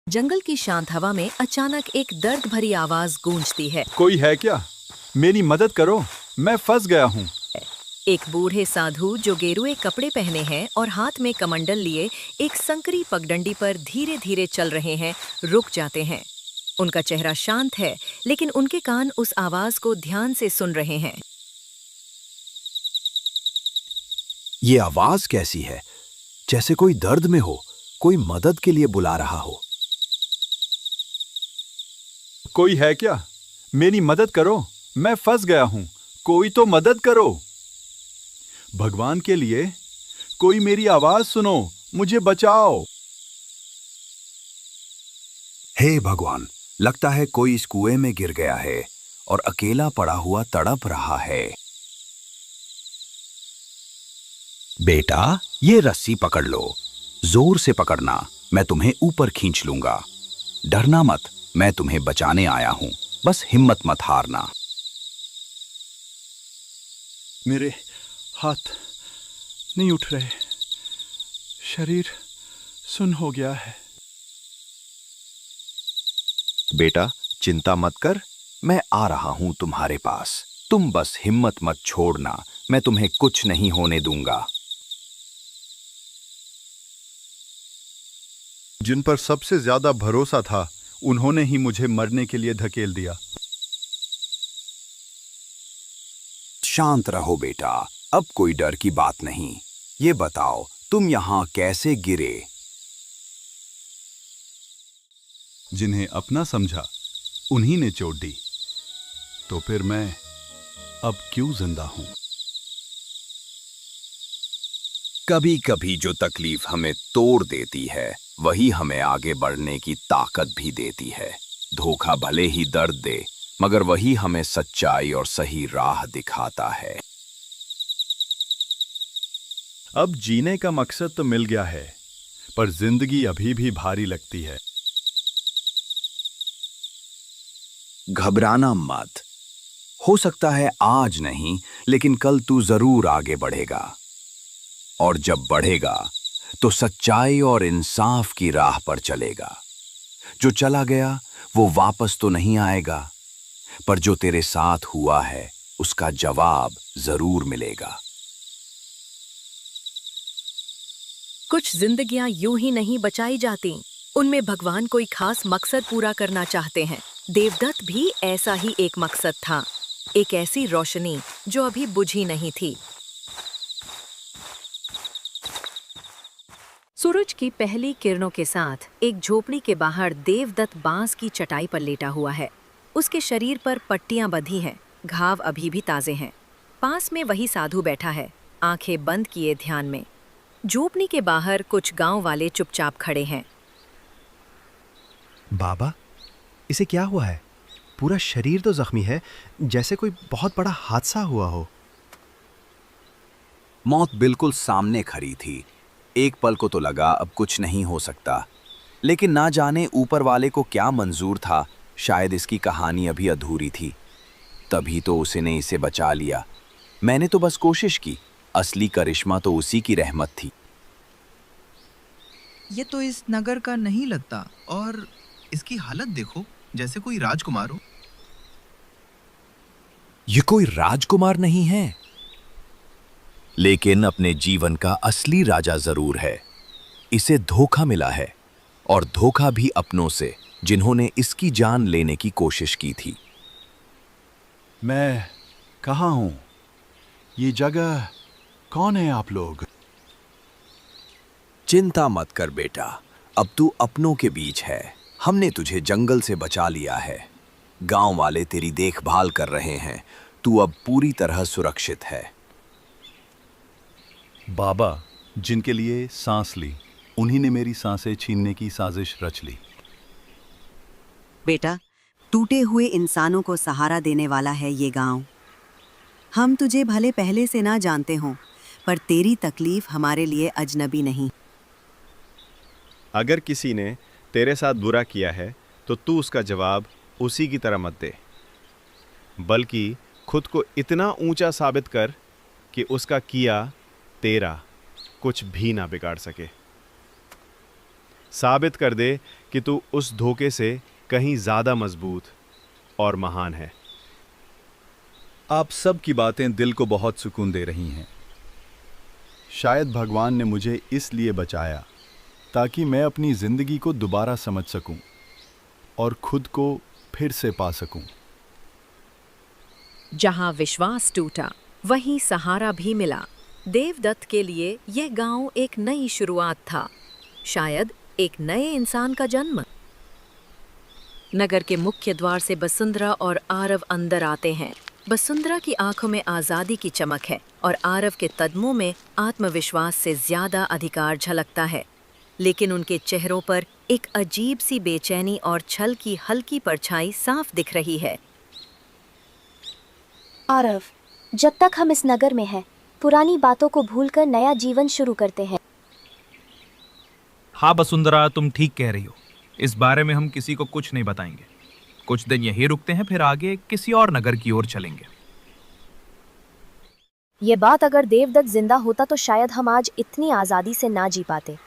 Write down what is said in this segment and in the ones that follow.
जंगल की शांत हवा में अचानक एक दर्द भरी आवाज गूंजती है। कोई है क्या? मेरी मदद करो, मैं फंस गया हूँ। एक बूढ़े साधु जो गेरुए कपड़े पहने हैं और हाथ में कमंडल लिए एक संकरी पगडंडी पर धीरे धीरे चल रहे हैं, रुक जाते हैं। उनका चेहरा शांत है, लेकिन उनके कान उस आवाज को ध्यान से सुन रहे हैं। ये आवाज कैसी है? जैसे कोई दर्द में हो, कोई मदद के लिए बुला रहा हो। कोई है क्या? मेरी मदद करो, मैं फंस गया हूँ। कोई तो मदद करो। भगवान के लिए कोई मेरी आवाज सुनो, मुझे बचाओ। हे भगवान, लगता है कोई इस कुएं में गिर गया है और अकेला पड़ा हुआ तड़प रहा है। बेटा, ये रस्सी पकड़ लो, जोर से पकड़ना, मैं तुम्हें ऊपर खींच लूंगा। डरना मत, मैं तुम्हें बचाने आया हूं, बस हिम्मत मत हारना। मेरे हाथ नहीं उठ रहे, शरीर सुन्न हो गया है। बेटा, चिंता मत कर, मैं आ रहा हूं तुम्हारे पास। तुम बस हिम्मत मत छोड़ना, मैं तुम्हें कुछ नहीं होने दूंगा। जिन पर सबसे ज्यादा भरोसा था, उन्होंने ही मुझे मरने के लिए धकेल दिया। शांत रहो बेटा, अब कोई डर की बात नहीं। ये बताओ, तुम यहां कैसे गिरे? जिन्हें अपना समझा, उन्हीं ने चोट दी। तो फिर मैं अब क्यों जिंदा हूं? कभी कभी जो तकलीफ हमें तोड़ देती है, वही हमें आगे बढ़ने की ताकत भी देती है। धोखा भले ही दर्द दे, मगर वही हमें सच्चाई और सही राह दिखाता है। अब जीने का मकसद तो मिल गया है, पर जिंदगी अभी भी भारी लगती है। घबराना मत। हो सकता है आज नहीं, लेकिन कल तू जरूर आगे बढ़ेगा। और जब बढ़ेगा, तो सच्चाई और इंसाफ की राह पर चलेगा। जो चला गया, वो वापस तो नहीं आएगा, पर जो तेरे साथ हुआ है, उसका जवाब जरूर मिलेगा। कुछ जिंदगियां यूं ही नहीं बचाई जाती, उनमें भगवान कोई खास मकसद पूरा करना चाहते हैं। देवदत्त भी ऐसा ही एक मकसद था, एक ऐसी रोशनी जो अभी बुझी नहीं थी। सूरज की पहली किरणों के साथ एक झोपड़ी के बाहर देवदत्त बांस की चटाई पर लेटा हुआ है। उसके शरीर पर पट्टियां बंधी हैं, घाव अभी भी ताजे हैं। पास में वही साधु बैठा है, आंखें बंद किए ध्यान में। झोपड़ी के बाहर कुछ गांव वाले चुपचाप खड़े हैं। बाबा, इसे क्या हुआ है? पूरा शरीर तो जख्मी है, जैसे कोई बहुत बड़ा हादसा हुआ हो। मौत बिल्कुल सामने खड़ी थी। एक पल को तो लगा अब कुछ नहीं हो सकता, लेकिन ना जाने ऊपर वाले को क्या मंजूर था। शायद इसकी कहानी अभी अधूरी थी, तभी तो उसने इसे बचा लिया। मैंने तो बस कोशिश की, असली करिश्मा तो उसी की रहमत थी। ये तो इस नगर का नहीं लगता, और इसकी हालत देखो, जैसे कोई राजकुमार हो। ये कोई राजकुमार नहीं है, लेकिन अपने जीवन का असली राजा जरूर है। इसे धोखा मिला है, और धोखा भी अपनों से, जिन्होंने इसकी जान लेने की कोशिश की थी। मैं कहाँ हूं? ये जगह कौन है आप लोग? चिंता मत कर बेटा, अब तू अपनों के बीच है। हमने तुझे जंगल से बचा लिया है। गांव वाले तेरी देखभाल कर रहे हैं। तू अब पूरी तरह सुरक्षित है। बाबा, जिनके लिए सांस ली, उन्हीं ने मेरी सांसें छीनने की साजिश रच ली। बेटा, टूटे हुए इंसानों को सहारा देने वाला है ये गांव। हम तुझे भले पहले से ना जानते हों, पर तेरी तकलीफ हमारे लिए अजनबी नहीं। अगर किसी ने तेरे साथ बुरा किया है, तो तू उसका जवाब उसी की तरह मत दे, बल्कि खुद को इतना ऊंचा साबित कर कि उसका किया तेरा कुछ भी ना बिगाड़ सके। साबित कर दे कि तू उस धोखे से कहीं ज्यादा मजबूत और महान है। आप सब की बातें दिल को बहुत सुकून दे रही हैं। शायद भगवान ने मुझे इसलिए बचाया ताकि मैं अपनी जिंदगी को दोबारा समझ सकूं और खुद को फिर से पा सकूं। जहां विश्वास टूटा वहीं सहारा भी मिला। देवदत्त के लिए यह गांव एक नई शुरुआत था, शायद एक नए इंसान का जन्म। नगर के मुख्य द्वार से वसुंधरा और आरव अंदर आते हैं। वसुंधरा की आंखों में आजादी की चमक है और आरव के कदमों में आत्मविश्वास से ज्यादा अधिकार झलकता है, लेकिन उनके चेहरों पर एक अजीब सी बेचैनी और छल की हल्की परछाई साफ दिख रही है। आरव, जब तक हम इस नगर में हैं, पुरानी बातों को भूलकर नया जीवन शुरू करते हैं। हाँ वसुंधरा, तुम ठीक कह रही हो। इस बारे में हम किसी को कुछ नहीं बताएंगे। कुछ दिन यहीं रुकते हैं, फिर आगे किसी और नगर की ओर चलेंगे। ये बात अगर देवदत्त जिंदा होता तो शायद हम आज इतनी आज़ादी से ना जी पाते।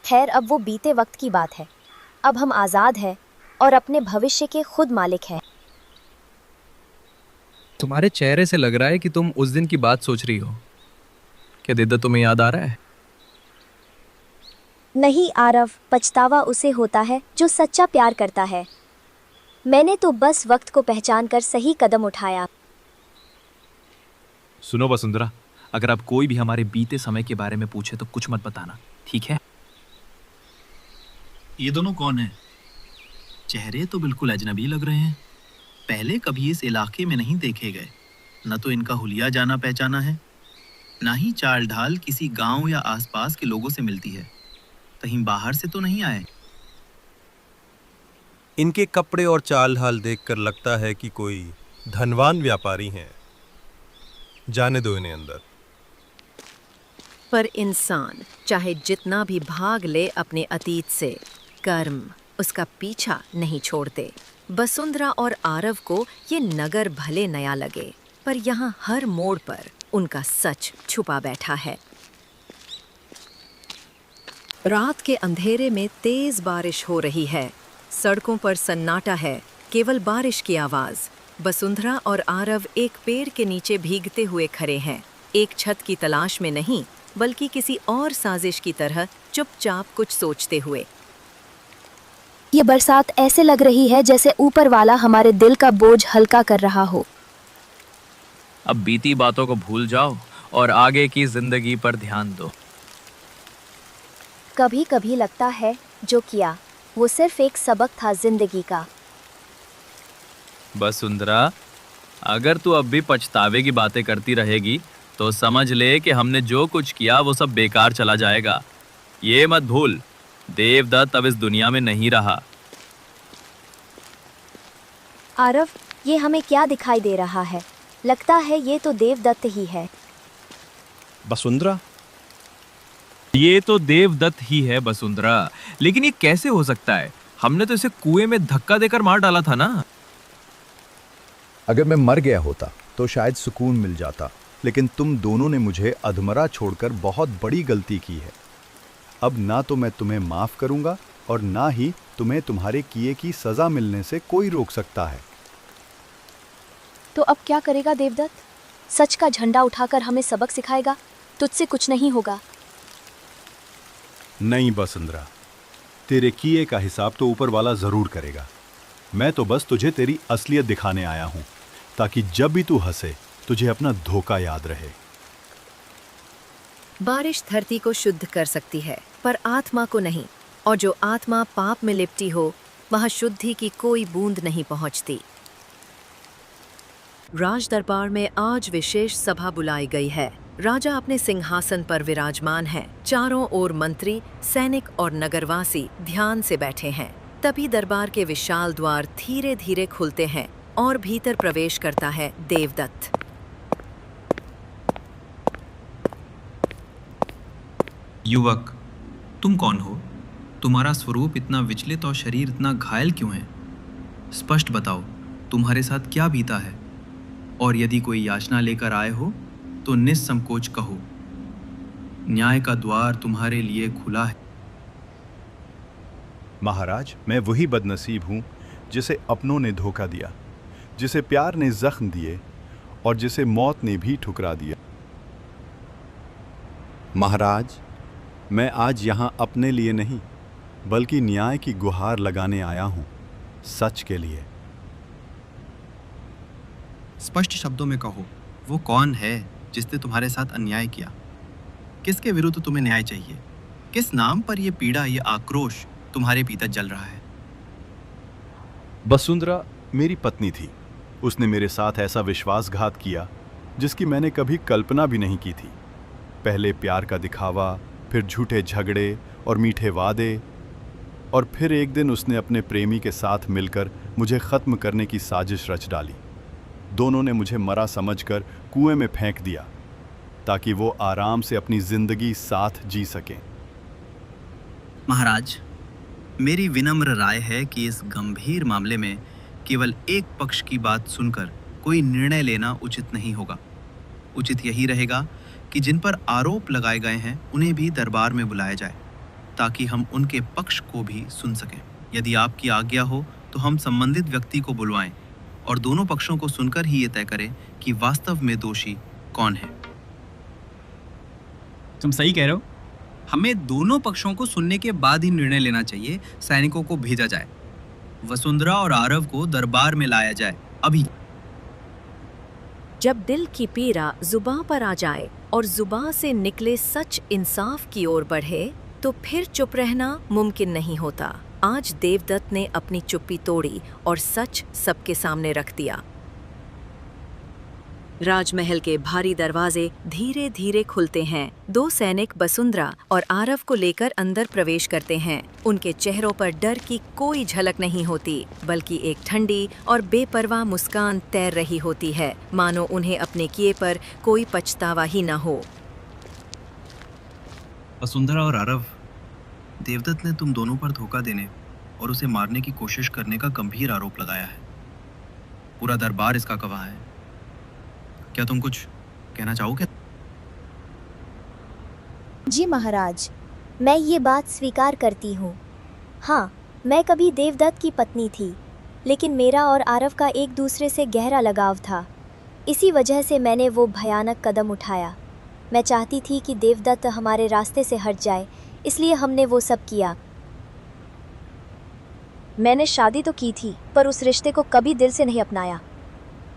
खैर, अब वो बीते वक्त की बात है। अब हम आज़ाद हैं और अपने भविष्य के खुद मालिक हैं। तुम्हारे चेहरे से लग रहा है कि तुम उस दिन की बात सोच रही हो। क्या देवदत्त तुम्हें याद आ रहा है? नहीं आरव, पछतावा उसे होता है जो सच्चा प्यार करता है। मैंने तो बस वक्त को पहचान कर सही कदम उठाया। सुनो वसुंधरा, अगर आप कोई भी हमारे बीते समय के बारे में पूछे तो कुछ मत बताना, ठीक है? ये दोनों कौन हैं? चेहरे तो बिल्कुल अजनबी लग रहे हैं। पहले कभी इस इलाके में नहीं देखे गए। न तो इनका हुलिया जाना पहचाना है, ना ही चाल ढाल किसी गांव या आसपास के लोगों से मिलती है। कहीं बाहर से तो नहीं आए। इनके कपड़े और चाल हाल देखकर लगता है कि कोई धनवान व्यापारी हैं। जाने दो इन्हें अंदर। पर इंसान चाहे जितना भी भाग ले अपने अतीत से, कर्म उसका पीछा नहीं छोड़ते। वसुंधरा और आरव को ये नगर भले नया लगे, पर यहाँ हर मोड़ पर उनका सच छुपा बैठा है। रात के अंधेरे में तेज बारिश हो रही है। सड़कों पर सन्नाटा है, केवल बारिश की आवाज। वसुंधरा और आरव एक पेड़ के नीचे भीगते हुए खड़े हैं, एक छत की तलाश में नहीं, बल्कि किसी और साजिश की तरह चुपचाप कुछ सोचते हुए। ये बरसात ऐसे लग रही है जैसे ऊपर वाला हमारे दिल का बोझ हल्का कर रहा हो। अब बीती बातों को भूल जाओ और आगे की जिंदगी पर ध्यान दो। कभी कभी लगता है जो किया वो सिर्फ एक सबक था जिंदगी का। वसुंधरा, अगर तू अब भी पछतावे की बातें करती रहेगी तो समझ ले कि हमने जो कुछ किया वो सब बेकार चला जाएगा। ये मत भूल, देवदत्त अब इस दुनिया में नहीं रहा। आरव, ये हमें क्या दिखाई दे रहा है? लगता है ये तो देवदत्त ही है। वसुंधरा, ये तो देवदत्त ही है वसुंधरा, लेकिन ये कैसे हो सकता है? हमने तो इसे कुएं में धक्का देकर मार डाला था ना। अगर मैं मर गया होता तो शायद सुकून मिल जाता, लेकिन तुम दोनों ने मुझे अधमरा छोड़कर बहुत बड़ी गलती की है। अब ना तो मैं तुम्हें माफ करूंगा और ना ही तुम्हें तुम्हारे किए की सजा मिलने से कोई रोक सकता है। तो अब क्या करेगा देवदत्त? सच का झंडा उठाकर हमें सबक सिखाएगा? तुझसे कुछ नहीं होगा। नहीं वसुंधरा, तेरे किए का हिसाब तो ऊपर वाला जरूर करेगा। मैं तो बस तुझे तेरी असलियत दिखाने आया हूं, ताकि जब भी तू हंसे तुझे अपना धोखा याद रहे। बारिश धरती को शुद्ध कर सकती है, पर आत्मा को नहीं, और जो आत्मा पाप में लिपटी हो वहां शुद्धि की कोई बूंद नहीं पहुंचती। राज दरबार में आज विशेष सभा बुलाई गई है। राजा अपने सिंहासन पर विराजमान है। चारों ओर मंत्री, सैनिक और नगरवासी ध्यान से बैठे हैं। तभी दरबार के विशाल द्वार धीरे धीरे खुलते हैं और भीतर प्रवेश करता है देवदत्त। युवक, तुम कौन हो? तुम्हारा स्वरूप इतना विचलित और शरीर इतना घायल क्यों है? स्पष्ट बताओ, तुम्हारे साथ क्या बीता है? और यदि कोई याचना लेकर आए हो तो निस्संकोच कहो। न्याय का द्वार तुम्हारे लिए खुला है। महाराज, मैं वही बदनसीब हूँ जिसे अपनों ने धोखा दिया, जिसे प्यार ने जख्म दिए और जिसे मौत ने भी ठुकरा दिया। महाराज, मैं आज यहाँ अपने लिए नहीं बल्कि न्याय की गुहार लगाने आया हूँ, सच के लिए। स्पष्ट शब्दों में कहो, वो कौन है जिसने तुम्हारे साथ अन्याय किया? किसके विरुद्ध तुम्हें न्याय चाहिए? किस नाम पर ये पीड़ा, ये आक्रोश तुम्हारे भीतर जल रहा है? वसुंधरा मेरी पत्नी थी। उसने मेरे साथ ऐसा विश्वासघात किया जिसकी मैंने कभी कल्पना भी नहीं की थी। पहले प्यार का दिखावा, फिर झूठे झगड़े और मीठे वादे, और फिर एक दिन उसने अपने प्रेमी के साथ मिलकर मुझे ख़त्म करने की साजिश रच डाली। दोनों ने मुझे मरा समझकर कुएं में फेंक दिया ताकि वो आराम से अपनी जिंदगी साथ जी सकें। महाराज, मेरी विनम्र राय है कि इस गंभीर मामले में केवल एक पक्ष की बात सुनकर कोई निर्णय लेना उचित नहीं होगा। उचित यही रहेगा कि जिन पर आरोप लगाए गए हैं उन्हें भी दरबार में बुलाया जाए ताकि हम उनके पक्ष को भी सुन सकें। यदि आपकी आज्ञा हो तो हम संबंधित व्यक्ति को बुलवाएं और दोनों पक्षों को सुनकर ही ये तय करें कि वास्तव में दोषी कौन है। तुम सही कह रहे हो। हमें दोनों पक्षों को सुनने के बाद ही निर्णय लेना चाहिए। सैनिकों को भेजा जाए, वसुंधरा और आरव को दरबार में लाया जाए अभी। जब दिल की पीड़ा जुबां पर आ जाए और जुबां से निकले सच इंसाफ की ओर बढ़े तो फिर चुप रहना मुमकिन नहीं होता। आज देवदत्त ने अपनी चुप्पी तोड़ी और सच सबके सामने रख दिया। राजमहल के भारी दरवाजे धीरे धीरे खुलते हैं। दो सैनिक वसुंधरा और आरव को लेकर अंदर प्रवेश करते हैं। उनके चेहरों पर डर की कोई झलक नहीं होती, बल्कि एक ठंडी और बेपरवाह मुस्कान तैर रही होती है, मानो उन्हें अपने किए पर कोई पछतावा ही न हो। वसुंधरा और आरव, देवदत्त ने तुम दोनों पर धोखा देने और उसे मारने की कोशिश करने का गंभीर आरोप लगाया है। पूरा दरबार इसका गवाह है। क्या तुम कुछ कहना चाहोगे? जी महाराज, मैं ये बात स्वीकार करती हूँ। हाँ, मैं कभी देवदत्त की पत्नी थी, लेकिन मेरा और आरव का एक दूसरे से गहरा लगाव था। इसी वजह से मैंने वो भयानक कदम उठाया। मैं चाहती थी कि देवदत्त हमारे रास्ते से हट जाए, इसलिए हमने वो सब किया। मैंने शादी तो की थी, पर उस रिश्ते को कभी दिल से नहीं अपनाया।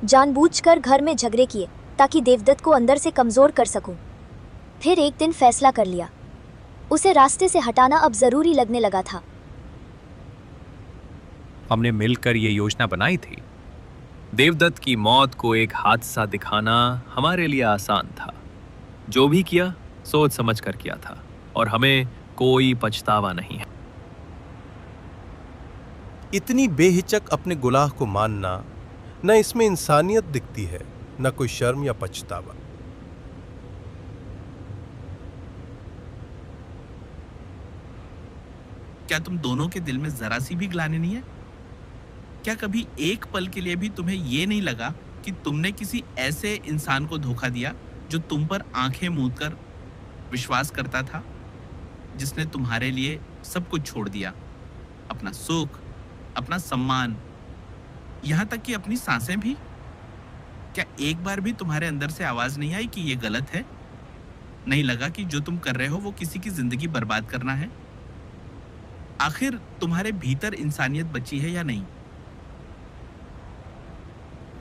जानबूझकर घर में झगड़े किए ताकि देवदत्त को अंदर से कमज़ोर कर सकूं। फिर एक दिन फैसला कर लिया, उसे रास्ते से हटाना अब ज़रूरी लगने लगा था। हमने मिलकर ये योजना बनाई थी। देवदत्त की मौत को एक हादसा दिखाना हमारे लिए आसान था। जो भी किया सोच समझ कर किया था और हमें कोई पछतावा नहीं है। इतनी बेहिचक अपने गुनाह को मानना, न इसमें इंसानियत दिखती है, न कोई शर्म या पछतावा। क्या तुम दोनों के दिल में जरा सी भी ग्लानि नहीं है? क्या कभी एक पल के लिए भी तुम्हें ये नहीं लगा कि तुमने किसी ऐसे इंसान को धोखा दिया जो तुम पर आंखें मूंद कर विश्वास करता था, जिसने तुम्हारे लिए सब कुछ छोड़ दिया, अपना सुख, अपना सम्मान, यहाँ तक कि अपनी सांसें भी? क्या एक बार भी तुम्हारे अंदर से आवाज नहीं आई कि ये गलत है? नहीं लगा कि जो तुम कर रहे हो वो किसी की जिंदगी बर्बाद करना है? आखिर तुम्हारे भीतर इंसानियत बची है या नहीं?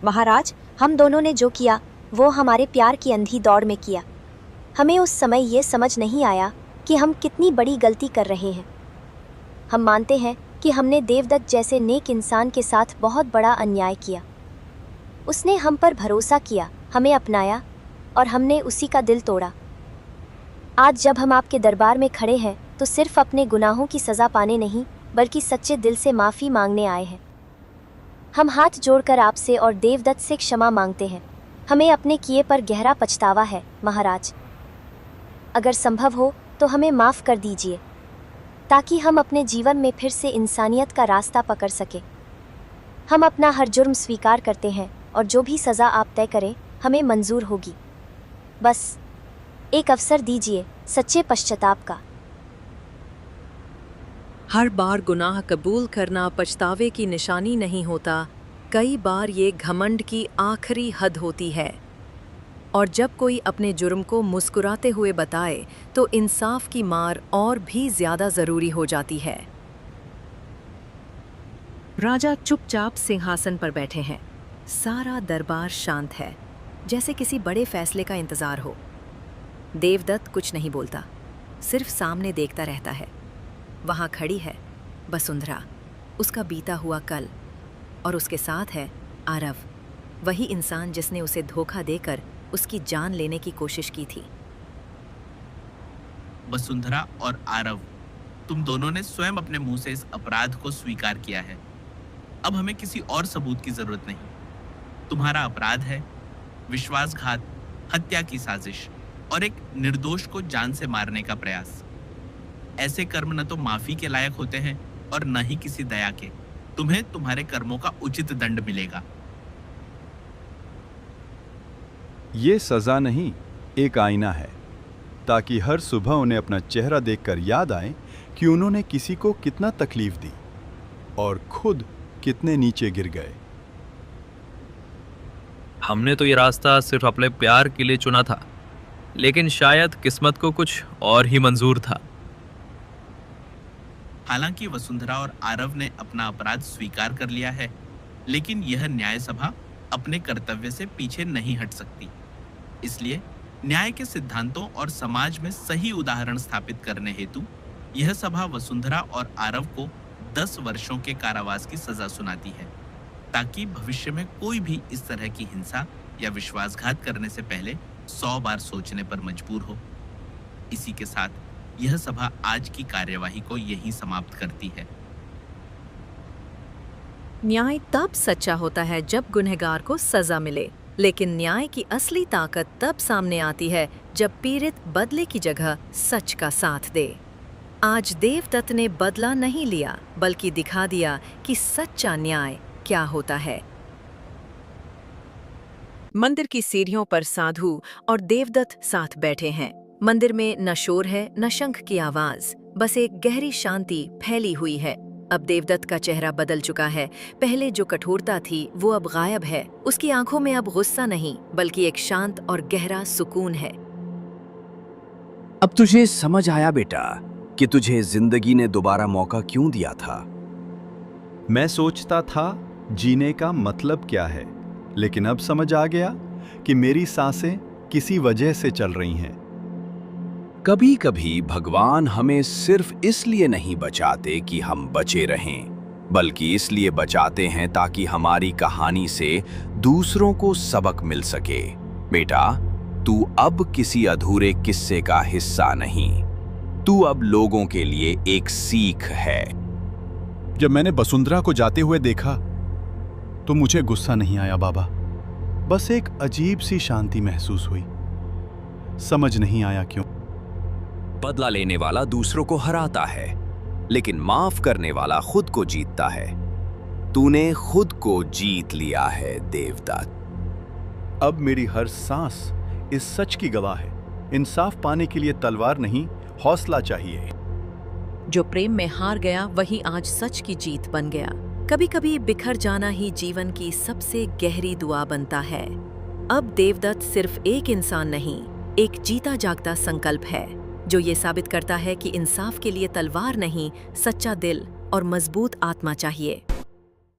महाराज, हम दोनों ने जो किया वो हमारे प्यार की अंधी दौड़ में किया। हमें उस समय ये समझ नहीं आया कि हम कितनी बड़ी गलती कर रहे हैं। हम मानते हैं कि हमने देवदत्त जैसे नेक इंसान के साथ बहुत बड़ा अन्याय किया। उसने हम पर भरोसा किया, हमें अपनाया और हमने उसी का दिल तोड़ा। आज जब हम आपके दरबार में खड़े हैं तो सिर्फ अपने गुनाहों की सज़ा पाने नहीं, बल्कि सच्चे दिल से माफ़ी मांगने आए हैं। हम हाथ जोड़कर आपसे और देवदत्त से क्षमा मांगते हैं। हमें अपने किए पर गहरा पछतावा है महाराज। अगर संभव हो तो हमें माफ़ कर दीजिए, ताकि हम अपने जीवन में फिर से इंसानियत का रास्ता पकड़ सकें। हम अपना हर जुर्म स्वीकार करते हैं और जो भी सज़ा आप तय करें हमें मंजूर होगी। बस एक अवसर दीजिए सच्चे पश्चाताप का। हर बार गुनाह कबूल करना पछतावे की निशानी नहीं होता, कई बार ये घमंड की आखिरी हद होती है। और जब कोई अपने जुर्म को मुस्कुराते हुए बताए तो इंसाफ की मार और भी ज्यादा जरूरी हो जाती है। राजा चुपचाप सिंहासन पर बैठे हैं। सारा दरबार शांत है, जैसे किसी बड़े फैसले का इंतजार हो। देवदत्त कुछ नहीं बोलता, सिर्फ सामने देखता रहता है। वहां खड़ी है वसुंधरा, उसका बीता हुआ कल, और उसके साथ है आरव, वही इंसान जिसने उसे धोखा देकर उसकी जान लेने की कोशिश की थी। वसुंधरा और आरव, तुम दोनों ने स्वयं अपने मुंह से इस अपराध को स्वीकार किया है। अब हमें किसी और सबूत की जरूरत नहीं। तुम्हारा अपराध है विश्वासघात, हत्या की साजिश और एक निर्दोष को जान से मारने का प्रयास। ऐसे कर्म न तो माफी के लायक होते हैं और न ही किसी दया के। तुम्हें तुम्हारे कर्मों का उचित दंड मिलेगा। ये सजा नहीं, एक आईना है, ताकि हर सुबह उन्हें अपना चेहरा देखकर याद आए कि उन्होंने किसी को कितना तकलीफ दी और खुद कितने नीचे गिर गए। हमने तो ये रास्ता सिर्फ अपने प्यार के लिए चुना था, लेकिन शायद किस्मत को कुछ और ही मंजूर था। हालांकि वसुंधरा और आरव ने अपना अपराध स्वीकार कर लिया है, लेकिन यह न्याय सभा अपने कर्तव्य से पीछे नहीं हट सकती। इसलिए न्याय के सिद्धांतों और समाज में सही उदाहरण स्थापित करने हेतु यह सभा वसुंधरा और आरव को 10 वर्षों के कारावास की सजा सुनाती है, ताकि भविष्य में कोई भी इस तरह की हिंसा या विश्वासघात करने से पहले 100 बार सोचने पर मजबूर हो। इसी के साथ यह सभा आज की कार्यवाही को यहीं समाप्त करती है। न्याय तब सच्चा होता है जब गुनहगार को सजा मिले, लेकिन न्याय की असली ताकत तब सामने आती है जब पीड़ित बदले की जगह सच का साथ दे। आज देवदत्त ने बदला नहीं लिया, बल्कि दिखा दिया कि सच्चा न्याय क्या होता है। मंदिर की सीढ़ियों पर साधु और देवदत्त साथ बैठे हैं। मंदिर में न शोर है न शंख की आवाज, बस एक गहरी शांति फैली हुई है। अब देवदत्त का चेहरा बदल चुका है। पहले जो कठोरता थी वो अब गायब है। उसकी आंखों में अब गुस्सा नहीं, बल्कि एक शांत और गहरा सुकून है। अब तुझे समझ आया बेटा कि तुझे जिंदगी ने दोबारा मौका क्यों दिया था। मैं सोचता था जीने का मतलब क्या है, लेकिन अब समझ आ गया कि मेरी सांसें किसी वजह से चल रही हैं। कभी कभी भगवान हमें सिर्फ इसलिए नहीं बचाते कि हम बचे रहें, बल्कि इसलिए बचाते हैं ताकि हमारी कहानी से दूसरों को सबक मिल सके। बेटा, तू अब किसी अधूरे किस्से का हिस्सा नहीं, तू अब लोगों के लिए एक सीख है। जब मैंने वसुंधरा को जाते हुए देखा तो मुझे गुस्सा नहीं आया बाबा, बस एक अजीब सी शांति महसूस हुई। समझ नहीं आया क्यों। बदला लेने वाला दूसरों को हराता है, लेकिन माफ करने वाला खुद को जीतता है। तूने खुद को जीत लिया है देवदत्त। अब मेरी हर सांस इस सच की गवाह है। इंसाफ पाने के लिए तलवार नहीं, हौसला चाहिए। जो प्रेम में हार गया वही आज सच की जीत बन गया। कभी कभी बिखर जाना ही जीवन की सबसे गहरी दुआ बनता है। अब देवदत्त सिर्फ एक इंसान नहीं, एक जीता जागता संकल्प है, जो ये साबित करता है कि इंसाफ के लिए तलवार नहीं, सच्चा दिल और मजबूत आत्मा चाहिए।